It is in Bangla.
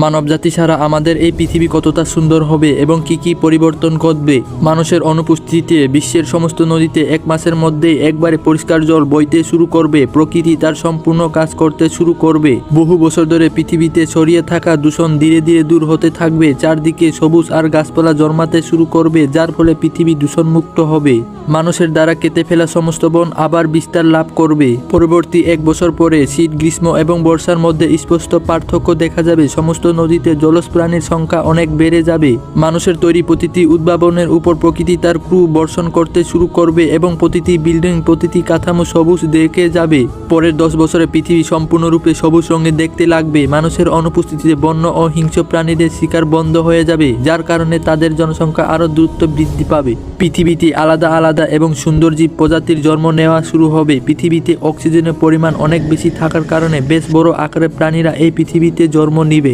মানবজাতি ছাড়া আমাদের এই পৃথিবী কতটা সুন্দর হবে এবং কি পরিবর্তন ঘটবে। মানুষের অনুপস্থিতিতে বিশ্বের সমস্ত নদীতে 1 মাসের মধ্যেই একবারে পরিষ্কার জল বইতে শুরু করবে। প্রকৃতি তার সম্পূর্ণ কাজ করতে শুরু করবে। বহু বছর ধরে পৃথিবীতে ছড়িয়ে থাকা দূষণ ধীরে ধীরে দূর হতে থাকবে। চারদিকে সবুজ আর গাছপালা জন্মাতে শুরু করবে, যার ফলে পৃথিবী দূষণমুক্ত হবে। মানুষের দ্বারা কেটে ফেলা সমস্ত বন আবার বিস্তার লাভ করবে। পরবর্তী 1 বছর পরে শীত, গ্রীষ্ম এবং বর্ষার মধ্যে স্পষ্ট পার্থক্য দেখা যাবে। সমস্ত নদীতে জলজ প্রাণীর সংখ্যা অনেক বেড়ে যাবে। মানুষের তৈরি প্রতিটি উদ্ভাবনের উপর প্রকৃতি তার ক্রু বর্ষণ করতে শুরু করবে এবং প্রতিটি বিল্ডিং, প্রতিটি কাঠামো সবুজ দেখে যাবে। পরের 10 বছরে পৃথিবী সম্পূর্ণরূপে সবুজ রঙে দেখতে লাগবে। মানুষের অনুপস্থিতিতে বন্য ও হিংস্র প্রাণীদের শিকার বন্ধ হয়ে যাবে, যার কারণে তাদের জনসংখ্যা আরও দ্রুত বৃদ্ধি পাবে। পৃথিবীতে আলাদা আলাদা এবং সুন্দর জীব প্রজাতির জন্ম নেওয়া শুরু হবে। পৃথিবীতে অক্সিজেনের পরিমাণ অনেক বেশি থাকার কারণে বেশ বড় আকারের প্রাণীরা এই পৃথিবীতে জন্ম নিবে।